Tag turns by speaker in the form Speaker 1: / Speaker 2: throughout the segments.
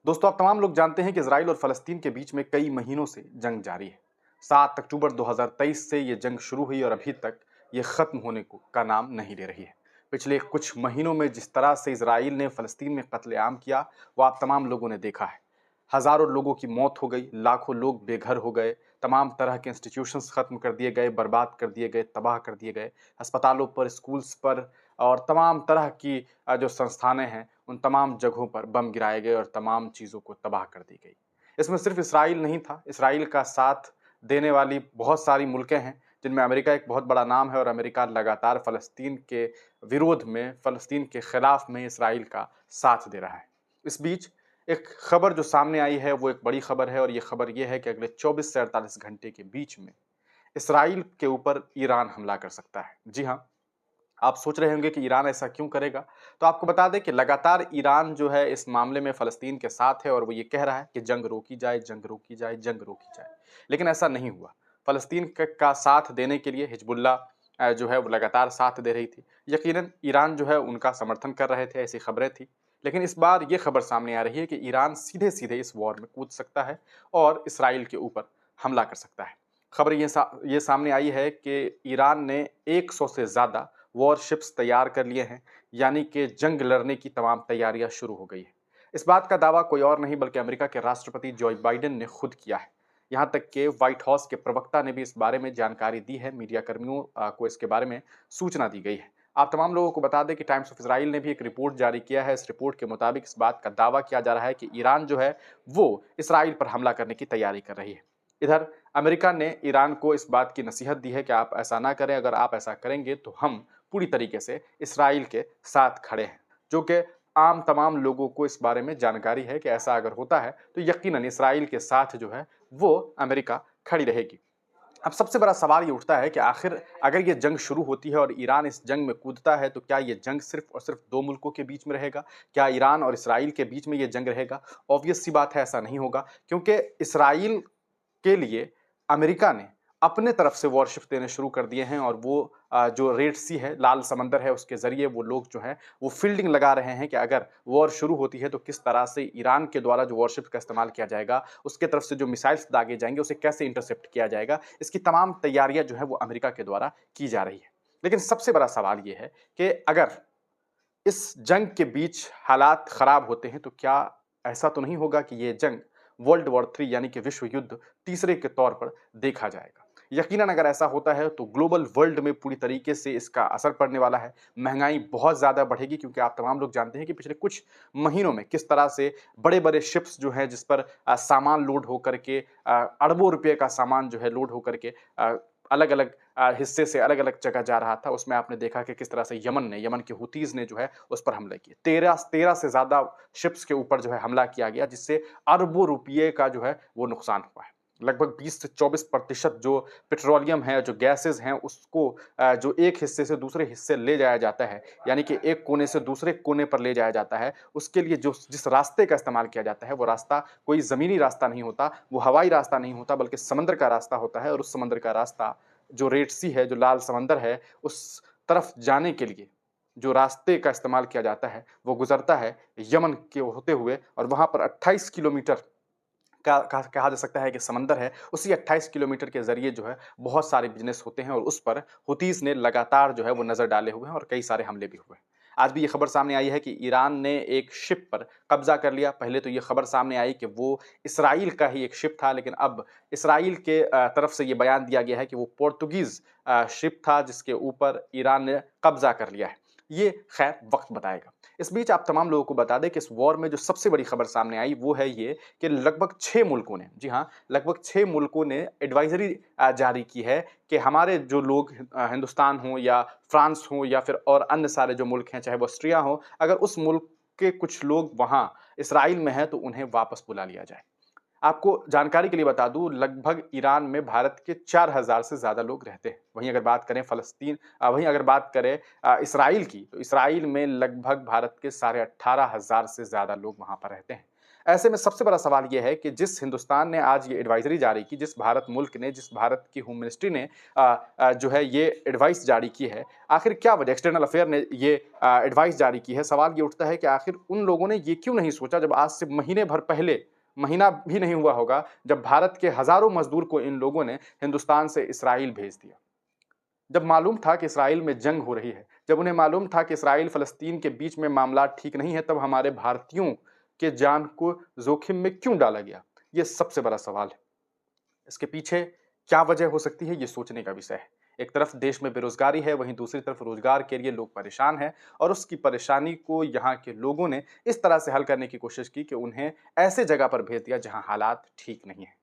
Speaker 1: दोस्तों, आप तमाम लोग जानते हैं कि इजराइल और फ़लस्तीन के बीच में कई महीनों से जंग जारी है। 7 अक्टूबर 2023 से ये जंग शुरू हुई और अभी तक ये ख़त्म होने को का नाम नहीं ले रही है। पिछले कुछ महीनों में जिस तरह से इजराइल ने फ़लस्तीन में कत्लेआम किया, वो आप तमाम लोगों ने देखा है। हज़ारों लोगों की मौत हो गई, लाखों लोग बेघर हो गए, तमाम तरह के इंस्टीट्यूशंस ख़त्म कर दिए गए, बर्बाद कर दिए गए, तबाह कर दिए गए। अस्पतालों पर, स्कूल्स पर और तमाम तरह की जो संस्थानें हैं, उन तमाम जगहों पर बम गिराए गए और तमाम चीज़ों को तबाह कर दी गई। इसमें सिर्फ इसराइल नहीं था, इसराइल का साथ देने वाली बहुत सारी मुल्कें हैं, जिनमें अमेरिका एक बहुत बड़ा नाम है और अमेरिका लगातार फ़लस्तीन के विरोध में, फ़लस्तीन के खिलाफ में इसराइल का साथ दे रहा है। इस बीच एक खबर जो सामने आई है, वो एक बड़ी खबर है और ये खबर ये है कि अगले 24 से 48 घंटे के बीच में इसराइल के ऊपर ईरान हमला कर सकता है। जी हाँ, आप सोच रहे होंगे कि ईरान ऐसा क्यों करेगा? तो आपको बता दें कि लगातार ईरान जो है इस मामले में फ़लस्तीन के साथ है और वो ये कह रहा है कि जंग रोकी जाए, जंग रोकी जाए, जंग रोकी जाए। लेकिन ऐसा नहीं हुआ। फ़लस्तीन क का साथ देने के लिए हिज़्बुल्लाह जो है वो लगातार साथ दे रही थी। यकीनन ईरान जो है उनका समर्थन कर रहे थे, ऐसी खबरें थी। लेकिन इस बार ये खबर सामने आ रही है कि ईरान सीधे-सीधे इस वॉर में कूद सकता है और इसराइल के ऊपर हमला कर सकता है। खबर ये सामने आई है कि ईरान ने 100 से ज़्यादा वॉरशिप्स तैयार कर लिए हैं, यानी कि जंग लड़ने की तमाम तैयारियां शुरू हो गई है। इस बात का दावा कोई और नहीं बल्कि अमेरिका के राष्ट्रपति जो बाइडेन ने खुद किया है। यहां तक कि व्हाइट हाउस के प्रवक्ता ने भी इस बारे में जानकारी दी है, मीडिया कर्मियों को इसके बारे में सूचना दी गई है। आप तमाम लोगों को बता दें कि टाइम्स ऑफ इसराइल ने भी एक रिपोर्ट जारी किया है। इस रिपोर्ट के मुताबिक इस बात का दावा किया जा रहा है कि ईरान जो है वो इसराइल पर हमला करने की तैयारी कर रही है। इधर अमेरिका ने ईरान को इस बात की नसीहत दी है कि आप ऐसा ना करें, अगर आप ऐसा करेंगे तो हम पूरी तरीके से इसराइल के साथ खड़े हैं, जो कि आम तमाम लोगों को इस बारे में जानकारी है कि ऐसा अगर होता है तो यकीनन इसराइल के साथ जो है वो अमेरिका खड़ी रहेगी। अब सबसे बड़ा सवाल ये उठता है कि आखिर अगर ये जंग शुरू होती है और ईरान इस जंग में कूदता है तो क्या ये जंग सिर्फ और सिर्फ दो मुल्कों के बीच में रहेगा? क्या ईरान और इसराइल के बीच में ये जंग रहेगा? ऑब्वियस सी बात है, ऐसा नहीं होगा, क्योंकि इसराइल के लिए अमेरिका ने अपने तरफ से वॉरशिप देने शुरू कर दिए हैं और वो जो रेड सी है, लाल समंदर है, उसके ज़रिए वो लोग जो हैं, वो फ़ील्डिंग लगा रहे हैं कि अगर वॉर शुरू होती है तो किस तरह से ईरान के द्वारा जो वॉरशिप का इस्तेमाल किया जाएगा, उसके तरफ से जो मिसाइल्स दागे जाएँगे, उसे कैसे इंटरसेप्ट किया जाएगा, इसकी तमाम तैयारियाँ जो हैं वो अमेरिका के द्वारा की जा रही है। लेकिन सबसे बड़ा सवाल ये है कि अगर इस जंग के बीच हालात खराब होते हैं तो क्या ऐसा तो नहीं होगा कि ये जंग वर्ल्ड वॉर 3 यानी कि विश्व युद्ध तीसरे के तौर पर देखा जाएगा? यकीनन अगर ऐसा होता है तो ग्लोबल वर्ल्ड में पूरी तरीके से इसका असर पड़ने वाला है। महँगाई बहुत ज़्यादा बढ़ेगी, क्योंकि आप तमाम लोग जानते हैं कि पिछले कुछ महीनों में किस तरह से बड़े-बड़े शिप्स जो हैं जिस पर सामान लोड होकर के अरबों रुपए का सामान जो है लोड होकर के अलग-अलग हिस्से से अलग-अलग जगह जा रहा था। उसमें आपने देखा कि किस तरह से यमन के हुतीज़ ने जो है उस पर हमले किए। 13 से ज़्यादा शिप्स के ऊपर जो है हमला किया गया, जिससे अरबों रुपये का जो है वो नुकसान हुआ है। लगभग 20 से 24% जो पेट्रोलियम है, जो गैसेज़ हैं, उसको जो एक हिस्से से दूसरे हिस्से ले जाया जाता है, यानी कि एक कोने से दूसरे कोने पर ले जाया जाता है, उसके लिए जो जिस रास्ते का इस्तेमाल किया जाता है, वो रास्ता कोई ज़मीनी रास्ता नहीं होता, वो हवाई रास्ता नहीं होता, बल्कि समुद्र का रास्ता होता है और उस समुद्र का रास्ता जो रेड सी है, जो लाल समंदर है, उस तरफ जाने के लिए जो रास्ते का इस्तेमाल किया जाता है, वो गुज़रता है यमन के होते हुए और वहाँ पर 28 किलोमीटर का कहा जा सकता है कि समंदर है। उसी 28 किलोमीटर के ज़रिए जो है बहुत सारे बिज़नेस होते हैं और उस पर हुतीज़ ने लगातार जो है वो नज़र डाले हुए हैं और कई सारे हमले भी हुए हैं। आज भी ये खबर सामने आई है कि ईरान ने एक शिप पर कब्ज़ा कर लिया। पहले तो ये खबर सामने आई कि वो इसराइल का ही एक शिप था, लेकिन अब इसराइल के तरफ से ये बयान दिया गया है कि वो पोर्तुगीज़ शिप था जिसके ऊपर ईरान ने कब्ज़ा कर लिया है। ये ख़ैर वक़्त बताएगा। इस बीच आप तमाम लोगों को बता दें कि इस वॉर में जो सबसे बड़ी खबर सामने आई वो है ये कि लगभग 6 मुल्कों ने, जी हाँ, लगभग 6 मुल्कों ने एडवाइज़री जारी की है कि हमारे जो लोग हिंदुस्तान हो या फ्रांस हो या फिर और अन्य सारे जो मुल्क हैं, चाहे वो ऑस्ट्रिया हो, अगर उस मुल्क के कुछ लोग वहाँ इसराइल में हैं तो उन्हें वापस बुला लिया जाए। आपको जानकारी के लिए बता दूँ, लगभग ईरान में भारत के 4000 से ज़्यादा लोग रहते हैं। वहीं अगर बात करें इसराइल की, तो इसराइल में लगभग भारत के साढ़े 18,000 से ज़्यादा लोग वहाँ पर रहते हैं। ऐसे में सबसे बड़ा सवाल यह है कि जिस हिंदुस्तान ने आज ये एडवाइजरी जारी की, जिस भारत मुल्क ने, जिस भारत की होम मिनिस्ट्री ने जो है ये एडवाइस जारी की है, आखिर क्या वजह, एक्सटर्नल अफेयर ने ये एडवाइस जारी की है। सवाल ये उठता है कि आखिर उन लोगों ने ये क्यों नहीं सोचा जब आज से महीने भर पहले, महीना भी नहीं हुआ होगा, जब भारत के हजारों मजदूर को इन लोगों ने हिंदुस्तान से इसराइल भेज दिया। जब मालूम था कि इसराइल में जंग हो रही है, जब उन्हें मालूम था कि इसराइल फ़लस्तीन के बीच में मामला ठीक नहीं है, तब हमारे भारतीयों के जान को जोखिम में क्यों डाला गया? ये सबसे बड़ा सवाल है। इसके पीछे क्या वजह हो सकती है, ये सोचने का विषय है। एक तरफ देश में बेरोजगारी है, वहीं दूसरी तरफ रोजगार के लिए लोग परेशान हैं और उसकी परेशानी को यहाँ के लोगों ने इस तरह से हल करने की कोशिश की कि उन्हें ऐसे जगह पर भेज दिया जहाँ हालात ठीक नहीं है।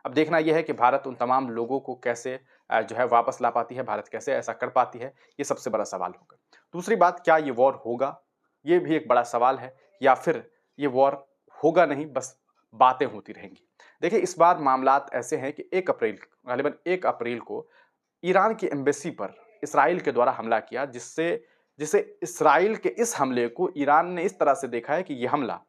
Speaker 1: अब देखना यह है कि भारत उन तमाम लोगों को कैसे जो है वापस ला पाती है, भारत कैसे ऐसा कर पाती है, ये सबसे बड़ा सवाल होगा। दूसरी बात, क्या ये वॉर होगा? ये भी एक बड़ा सवाल है, या फिर ये वॉर होगा नहीं, बस बातें होती रहेंगी। देखिए, इस बार मामलात ऐसे हैं कि 1 अप्रैल, गालिबन 1 अप्रैल को ईरान की एम्बेसी पर इसराइल के द्वारा हमला किया, जिसे इसराइल के इस हमले को ईरान ने इस तरह से देखा है कि ये हमला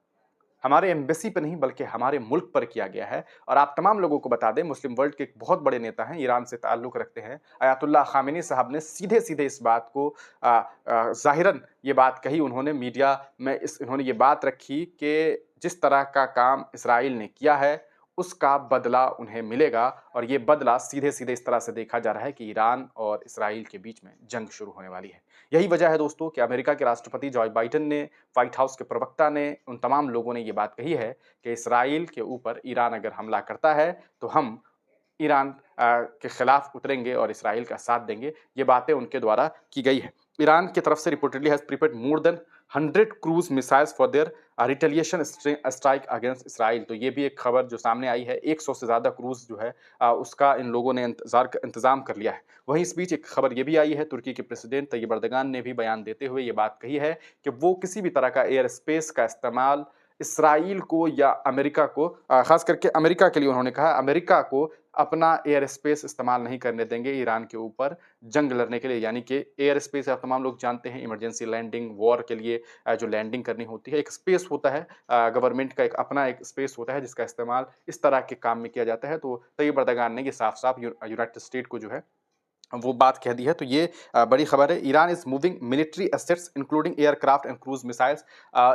Speaker 1: हमारे एम्बेसी पे नहीं बल्कि हमारे मुल्क पर किया गया है। और आप तमाम लोगों को बता दें, मुस्लिम वर्ल्ड के एक बहुत बड़े नेता हैं, ईरान से ताल्लुक़ रखते हैं, अयातुल्लाह ख़ामेनी साहब ने सीधे-सीधे इस बात को ज़ाहिरन ये बात कही। उन्होंने मीडिया में इन्होंने ये बात रखी कि जिस तरह का काम इसराइल ने किया है, उसका बदला उन्हें मिलेगा। और ये बदला सीधे-सीधे इस तरह से देखा जा रहा है कि ईरान और इसराइल के बीच में जंग शुरू होने वाली है। यही वजह है दोस्तों कि अमेरिका के राष्ट्रपति जो बाइडेन ने, व्हाइट हाउस के प्रवक्ता ने, उन तमाम लोगों ने ये बात कही है कि इसराइल के ऊपर ईरान अगर हमला करता है तो हम ईरान के खिलाफ उतरेंगे और इसराइल का साथ देंगे। ये बातें उनके द्वारा की गई है। ईरान की तरफ से reportedly has prepared more than 100 cruise missiles for their retaliation strike against Israel. तो ये भी एक खबर जो सामने आई है, 100 से ज़्यादा क्रूज जो है उसका इन लोगों ने इंतज़ाम कर लिया है। वहीं इस बीच एक खबर ये भी आई है, तुर्की के प्रेसिडेंट तैयब एर्दोगान ने भी बयान देते हुए ये बात कही है कि वो किसी भी तरह का एयर स्पेस का इस्तेमाल इसराइल को या अमेरिका को, खास करके अमेरिका के लिए उन्होंने कहा, अमेरिका को अपना एयर स्पेस इस्तेमाल नहीं करने देंगे ईरान के ऊपर जंग लड़ने के लिए। यानी कि एयर स्पेस आप तमाम लोग जानते हैं, इमरजेंसी लैंडिंग, वॉर के लिए जो लैंडिंग करनी होती है, एक स्पेस होता है, गवर्नमेंट का एक अपना एक स्पेस होता है जिसका इस्तेमाल इस तरह के काम में किया जाता है। तो तैयब एर्दोगान ने ये साफ-साफ यूनाइटेड स्टेट को जो है वो बात कह दी है। तो ये बड़ी खबर है। Iran is moving military assets including aircraft and cruise missiles.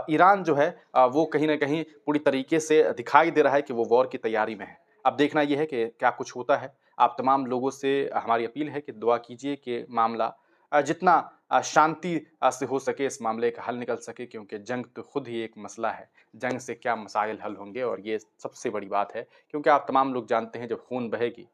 Speaker 1: Iran जो है वो कहीं न कहीं पूरी तरीके से दिखाई दे रहा है कि वो वॉर की तैयारी में है। अब देखना ये है कि क्या कुछ होता है। आप तमाम लोगों से हमारी अपील है कि दुआ कीजिए कि मामला जितना शांति से हो सके इस मामले का हल निकल सके, क्योंकि जंग तो खुद ही एक मसला है। जंग से क्या मसाइल हल होंगे, और ये सबसे बड़ी बात है, क्योंकि आप तमाम लोग जानते हैं जब खून बहेगी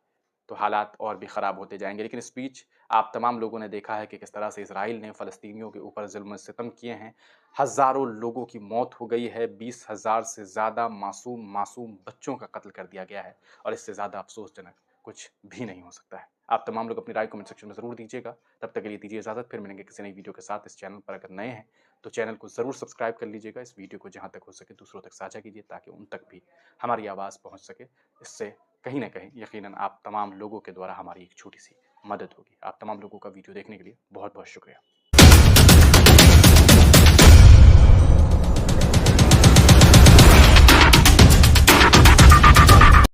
Speaker 1: तो हालात और भी ख़राब होते जाएँगे। लेकिन इस बीच आप तमाम लोगों ने देखा है कि किस तरह से इज़राइल ने फ़लस्तीनियों के ऊपर ज़ुल्म-सितम किए हैं। हज़ारों लोगों की मौत हो गई है, 20,000 से ज़्यादा मासूम बच्चों का कत्ल कर दिया गया है, और इससे ज़्यादा अफ़सोसजनक कुछ भी नहीं हो सकता है। आप तमाम लोग अपनी राय कमेंट सेक्शन में ज़रूर दीजिएगा। तब तक के लिए दीजिए इजाज़त, फिर मिलेंगे किसी नई वीडियो के साथ। इस चैनल पर अगर नए हैं, तो चैनल को ज़रूर सब्सक्राइब कर लीजिएगा। इस वीडियो को जहाँ तक हो सके दूसरों तक साझा कीजिए, ताकि उन तक भी हमारी आवाज़ पहुँच सके। इससे कहीं न कहीं यकीनन आप तमाम लोगों के द्वारा हमारी एक छोटी-सी मदद होगी। आप तमाम लोगों का वीडियो देखने के लिए बहुत-बहुत शुक्रिया।